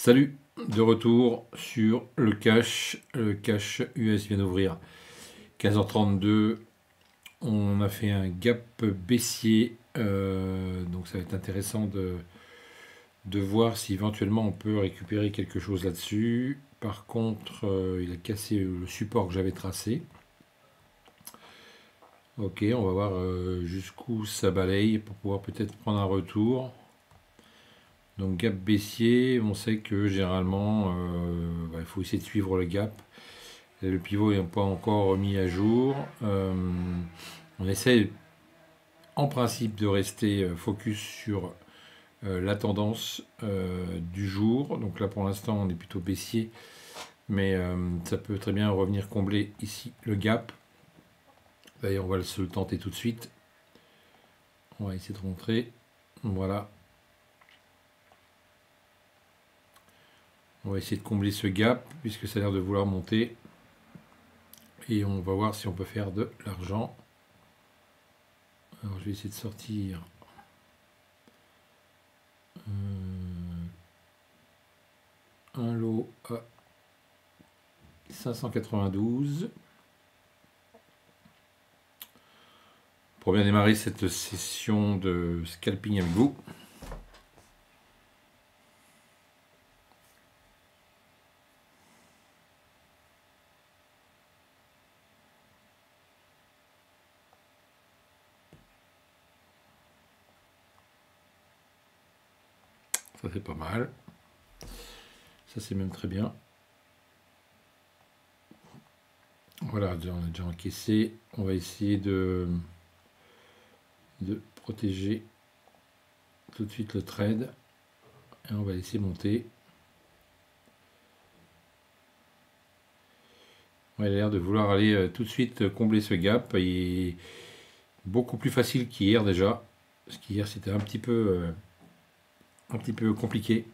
Salut, de retour sur le cash. Le cash US vient d'ouvrir 15h32. On a fait un gap baissier. Donc ça va être intéressant de voir si éventuellement on peut récupérer quelque chose là-dessus. Par contre, il a cassé le support que j'avais tracé. Ok, on va voir jusqu'où ça balaye pour pouvoir peut-être prendre un retour. Donc gap baissier, on sait que généralement il faut essayer de suivre le gap. Et le pivot n'est pas encore mis à jour. On essaie en principe de rester focus sur la tendance du jour. Donc là pour l'instant on est plutôt baissier, mais ça peut très bien revenir combler ici le gap. D'ailleurs on va se le tenter tout de suite. On va essayer de rentrer. Voilà. On va essayer de combler ce gap puisque ça a l'air de vouloir monter. Et on va voir si on peut faire de l'argent. Alors je vais essayer de sortir un lot à 592 pour bien démarrer cette session de scalping avec vous. Ça c'est pas mal. Ça c'est même très bien. Voilà, on a déjà encaissé. On va essayer de protéger tout de suite le trade. Et on va laisser monter. Il a l'air de vouloir aller tout de suite combler ce gap. Il est beaucoup plus facile qu'hier déjà. Parce qu'hier c'était un petit peu compliqué.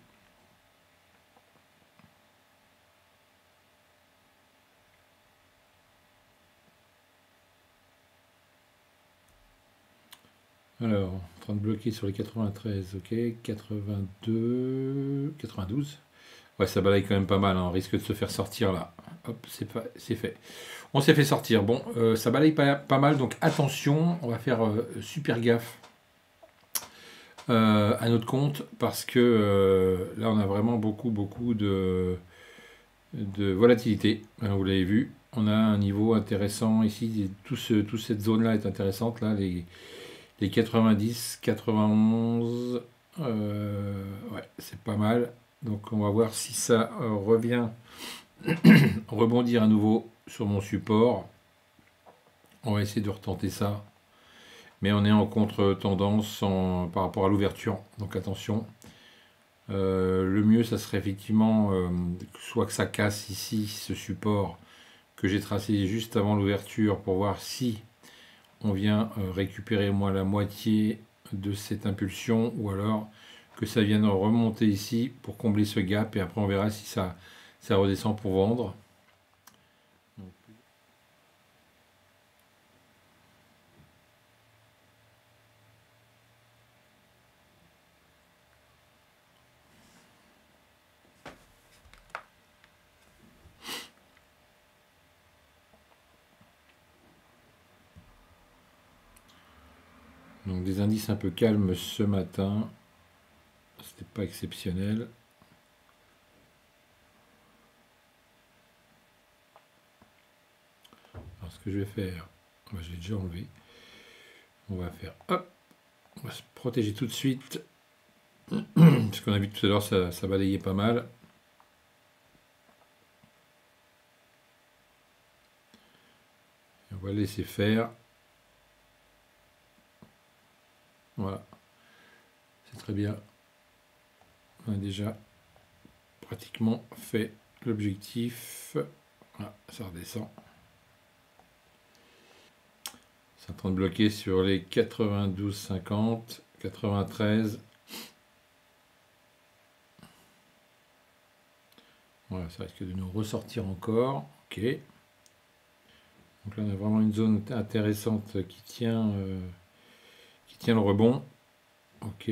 Alors, en train de bloquer sur les 93, ok, 82, 92. Ouais, ça balaye quand même pas mal, hein. On risque de se faire sortir là. Hop, c'est fait. On s'est fait sortir. Bon, ça balaye pas mal, donc attention, on va faire super gaffe à notre compte parce que là, on a vraiment beaucoup de volatilité. Vous l'avez vu, on a un niveau intéressant ici. Toute cette zone-là est intéressante. Là, les 90, 91, ouais, c'est pas mal. Donc on va voir si ça revient rebondir à nouveau sur mon support. On va essayer de retenter ça. Mais on est en contre-tendance par rapport à l'ouverture. Donc attention. Le mieux, ça serait effectivement soit que ça casse ici ce support que j'ai tracé juste avant l'ouverture pour voir si on vient récupérer moins la moitié de cette impulsion ou alors que ça vienne remonter ici pour combler ce gap et après on verra si ça redescend pour vendre. Donc des indices un peu calmes ce matin, c'était pas exceptionnel. Alors ce que je vais faire, je l'ai déjà enlevé. On va faire hop, on va se protéger tout de suite. Parce qu'on a vu tout à l'heure ça balayait pas mal. Et on va laisser faire. Voilà, c'est très bien. On a déjà pratiquement fait l'objectif. Voilà, ça redescend. C'est en train de bloquer sur les 92,50, 93. Voilà, ça risque de nous ressortir encore. Ok. Donc là, on a vraiment une zone intéressante qui tient le rebond. Ok.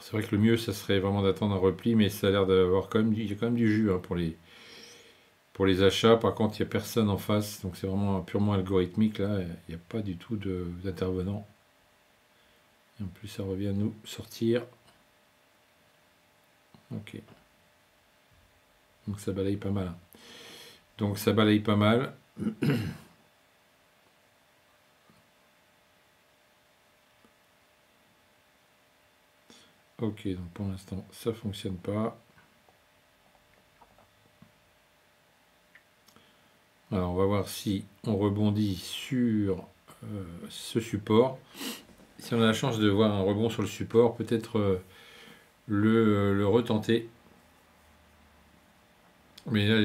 C'est vrai que le mieux, ça serait vraiment d'attendre un repli, mais ça a l'air d'avoir quand même il y a quand même du jus hein, pour les achats. Par contre, il n'y a personne en face, donc c'est vraiment purement algorithmique là. Il n'y a pas du tout d'intervenant. Et en plus, ça revient nous sortir. Ok. Donc ça balaye pas mal. Donc ça balaye pas mal. Ok, donc pour l'instant, ça fonctionne pas. Alors, on va voir si on rebondit sur ce support. Si on a la chance de voir un rebond sur le support, peut-être le retenter. Mais là,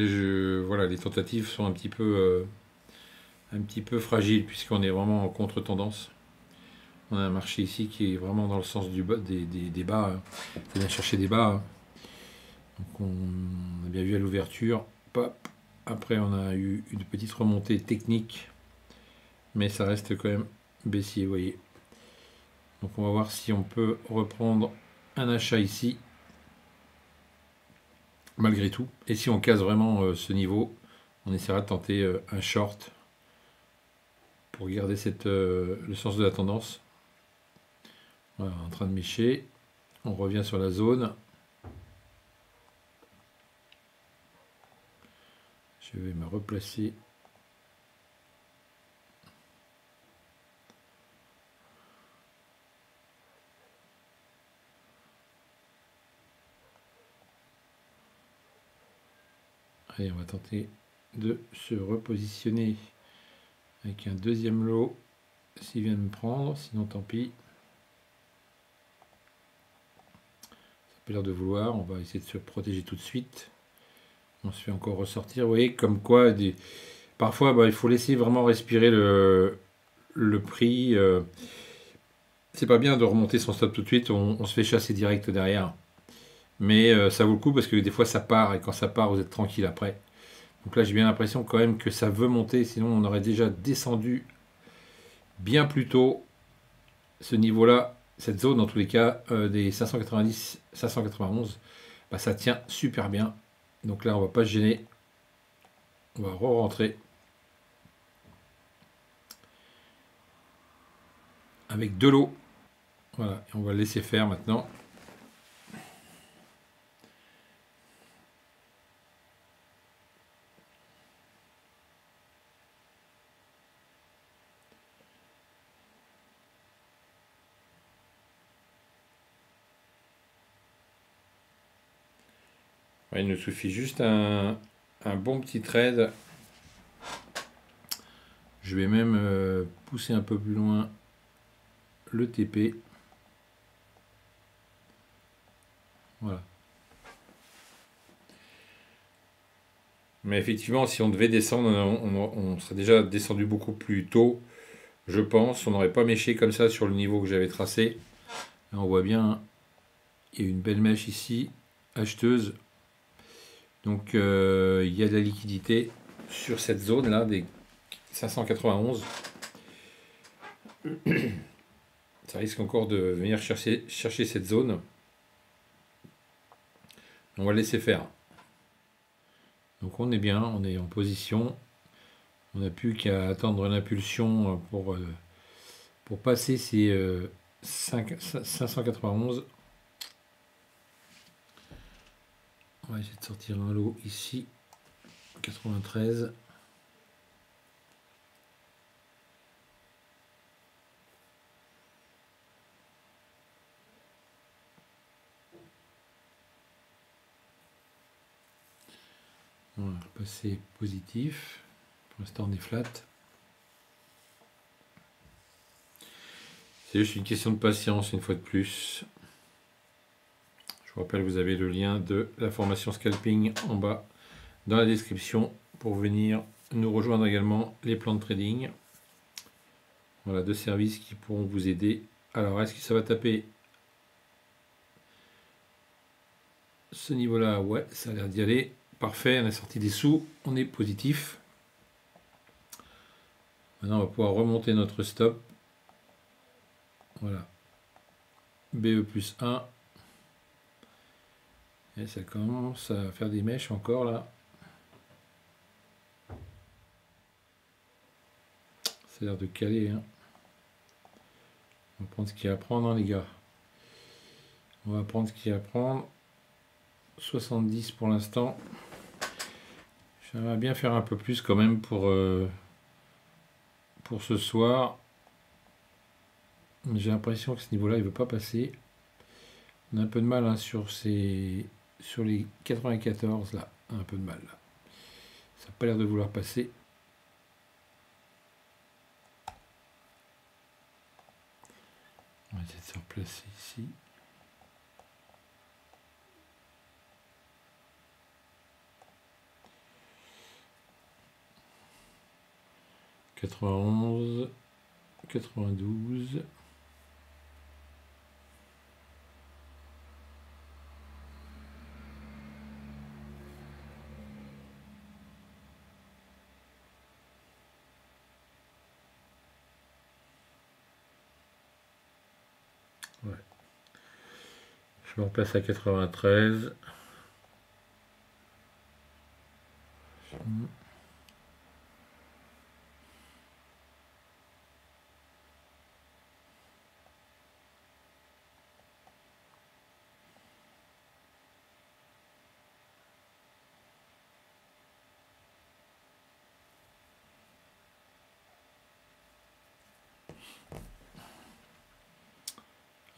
voilà, les tentatives sont un petit peu fragiles puisqu'on est vraiment en contre-tendance. On a un marché ici qui est vraiment dans le sens des bas. Hein. On vient chercher des bas. Hein. Donc on a bien vu à l'ouverture. Après, on a eu une petite remontée technique. Mais ça reste quand même baissier, vous voyez. Donc on va voir si on peut reprendre un achat ici. Malgré tout. Et si on casse vraiment ce niveau, on essaiera de tenter un short pour garder le sens de la tendance. Voilà, en train de mécher. On revient sur la zone. Je vais me replacer. Allez, on va tenter de se repositionner avec un deuxième lot s'il vient de me prendre, sinon tant pis. Ça a l'air de vouloir, on va essayer de se protéger tout de suite. On se fait encore ressortir, vous voyez, comme quoi parfois il faut laisser vraiment respirer le prix. C'est pas bien de remonter son stop tout de suite, on se fait chasser direct derrière. Mais ça vaut le coup parce que des fois ça part et quand ça part vous êtes tranquille après. Donc là j'ai bien l'impression quand même que ça veut monter, sinon on aurait déjà descendu bien plus tôt ce niveau-là, cette zone en tous les cas des 590, 591, bah, ça tient super bien. Donc là on va pas se gêner, on va re-rentrer avec de l'eau. Voilà, et on va le laisser faire maintenant. Ouais, il nous suffit juste un bon petit trade. Je vais même pousser un peu plus loin le TP. Voilà. Mais effectivement, si on devait descendre, on serait déjà descendu beaucoup plus tôt, je pense. On n'aurait pas méché comme ça sur le niveau que j'avais tracé. Là, on voit bien, il y a une belle mèche ici, acheteuse. Donc, il y a de la liquidité sur cette zone-là, des 591. Ça risque encore de venir chercher cette zone. On va laisser faire. Donc on est bien, on est en position. On n'a plus qu'à attendre l'impulsion pour passer ces 591. On va essayer de sortir un lot ici. 93. On va passer positif. Pour l'instant, on est flat. C'est juste une question de patience, une fois de plus. Je vous rappelle, vous avez le lien de la formation scalping en bas dans la description pour venir nous rejoindre également les plans de trading. Voilà, 2 services qui pourront vous aider. Alors, est-ce que ça va taper ce niveau-là? Ouais, ça a l'air d'y aller. Parfait, on a sorti des sous, on est positif. Maintenant, on va pouvoir remonter notre stop. Voilà. BE plus 1. Et ça commence à faire des mèches encore là. Ça a l'air de caler. Hein. On va prendre ce qu'il y a à prendre, hein, les gars. On va prendre ce qu'il y a à prendre. 70 pour l'instant. J'aimerais bien faire un peu plus quand même pour ce soir. J'ai l'impression que ce niveau-là, il ne veut pas passer. On a un peu de mal hein, sur les 94 là. On a un peu de mal là. Ça n'a pas l'air de vouloir passer. On va essayer de se replacer ici. « 91, 92. Ouais. Je me replace à 93.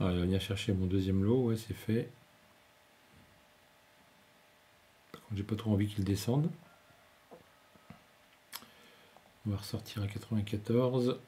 Ah, il va venir chercher mon deuxième lot, ouais, c'est fait. Par contre, j'ai pas trop envie qu'il descende. On va ressortir à 94.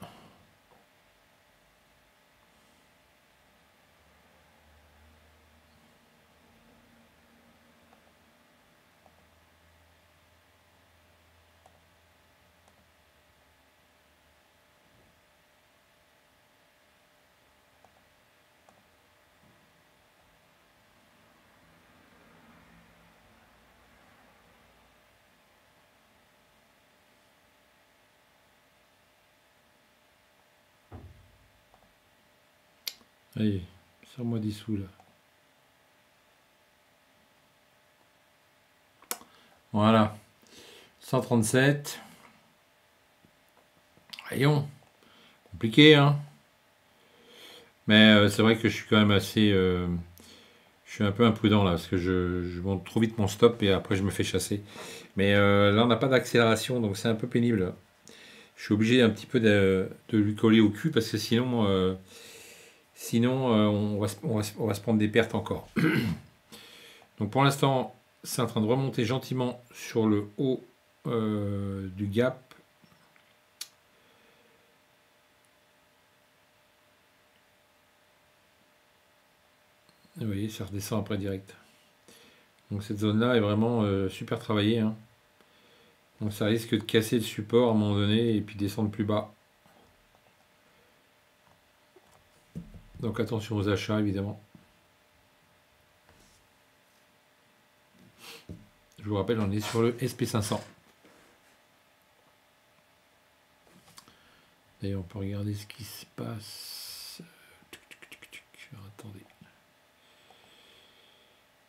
Allez, sors-moi des sous là. Voilà. 137. Rayon. Compliqué, hein. Mais c'est vrai que je suis quand même assez... je suis un peu imprudent là, parce que je monte trop vite mon stop et après je me fais chasser. Mais là, on n'a pas d'accélération, donc c'est un peu pénible. Je suis obligé un petit peu de lui coller au cul, parce que sinon on va se prendre des pertes encore. Donc pour l'instant, c'est en train de remonter gentiment sur le haut du gap. Vous voyez, ça redescend après direct. Donc cette zone-là est vraiment super travaillée. Hein. Donc ça risque de casser le support à un moment donné et puis descendre plus bas. Donc attention aux achats évidemment. Je vous rappelle, on est sur le SP500. D'ailleurs, on peut regarder ce qui se passe. Alors, attendez.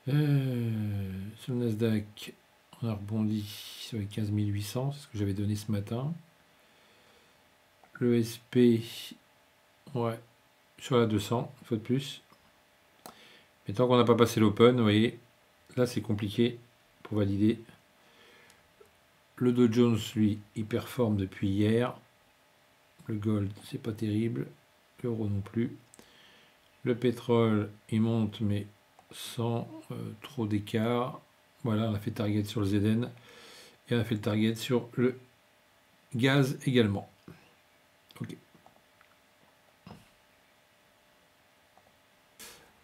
Sur le Nasdaq, on a rebondi sur les 15 800, c'est ce que j'avais donné ce matin. Le SP, ouais, sur la 200, une fois de plus. Mais tant qu'on n'a pas passé l'open, vous voyez, là c'est compliqué pour valider. Le Dow Jones, lui, il performe depuis hier. Le gold, c'est pas terrible. L'euro non plus. Le pétrole, il monte, mais sans trop d'écart. Voilà, on a fait target sur le ZN. Et on a fait le target sur le gaz également. Ok.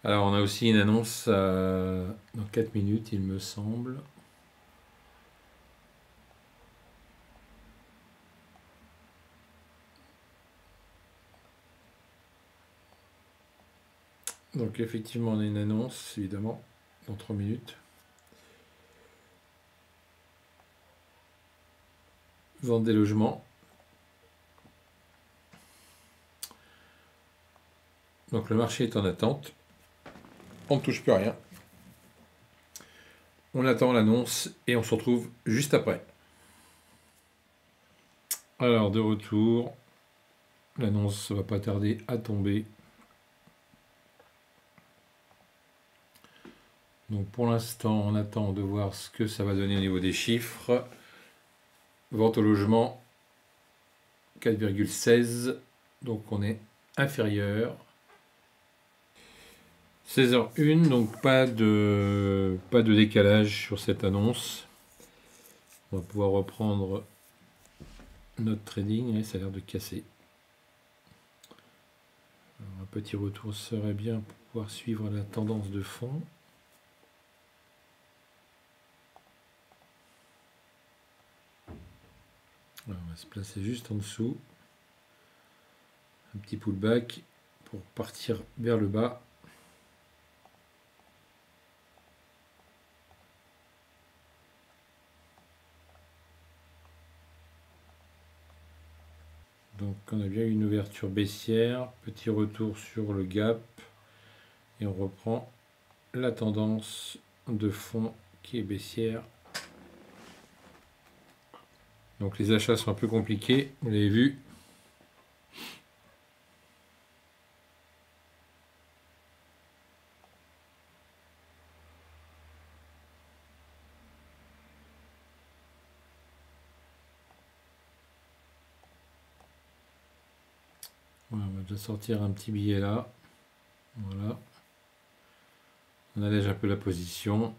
Alors, on a aussi une annonce dans 4 minutes, il me semble. Donc, effectivement, on a une annonce, évidemment, dans 3 minutes. Vente des logements. Donc, le marché est en attente. On ne touche plus à rien. On attend l'annonce et on se retrouve juste après. Alors, de retour, l'annonce ne va pas tarder à tomber. Donc pour l'instant, on attend de voir ce que ça va donner au niveau des chiffres. Vente au logement, 4,16. Donc on est inférieur. 16h01, donc pas de décalage sur cette annonce. On va pouvoir reprendre notre trading. Et ça a l'air de casser. Alors, un petit retour serait bien pour pouvoir suivre la tendance de fond. Alors, on va se placer juste en dessous. Un petit pullback pour partir vers le bas. Donc on a bien une ouverture baissière, petit retour sur le gap et on reprend la tendance de fond qui est baissière. Donc les achats sont un peu compliqués, vous l'avez vu. Voilà, on va déjà sortir un petit billet là. Voilà. On allège un peu la position.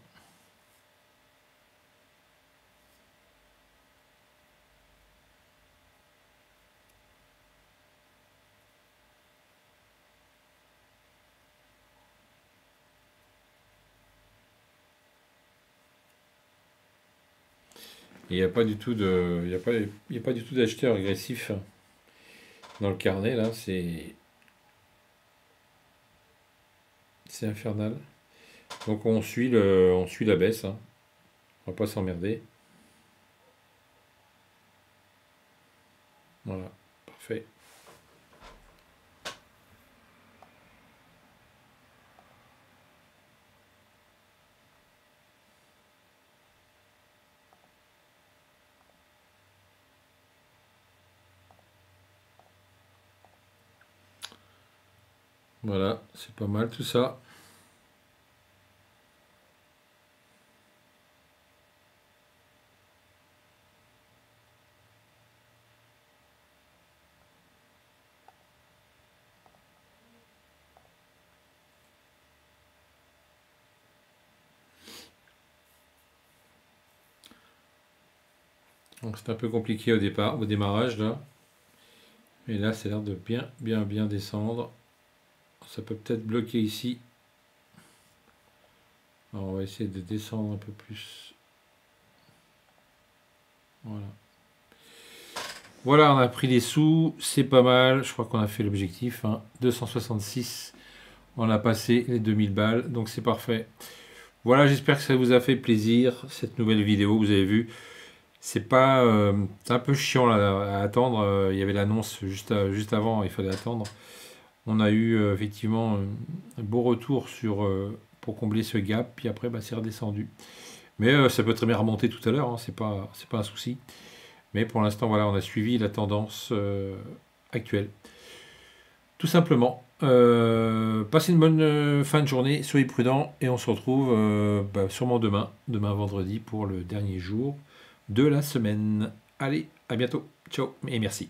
Il n'y a pas du tout d'acheteurs agressifs dans le carnet là, c'est infernal. Donc on suit la baisse, hein. On va pas s'emmerder. Voilà, parfait. Voilà, c'est pas mal tout ça. Donc c'est un peu compliqué au démarrage là. Mais là, c'est l'air de bien descendre. Ça peut peut-être bloquer ici. Alors, on va essayer de descendre un peu plus. Voilà. Voilà, on a pris les sous. C'est pas mal. Je crois qu'on a fait l'objectif. 266. On a passé les 2000 balles. Donc, c'est parfait. Voilà, j'espère que ça vous a fait plaisir, cette nouvelle vidéo. Vous avez vu, c'est un peu chiant là, à attendre. Il y avait l'annonce juste avant, il fallait attendre. On a eu effectivement un beau retour pour combler ce gap, puis après c'est redescendu. Mais ça peut très bien remonter tout à l'heure, hein, c'est pas un souci. Mais pour l'instant, voilà, on a suivi la tendance actuelle. Tout simplement. Passez une bonne fin de journée, soyez prudents et on se retrouve sûrement demain vendredi pour le dernier jour de la semaine. Allez, à bientôt. Ciao et merci.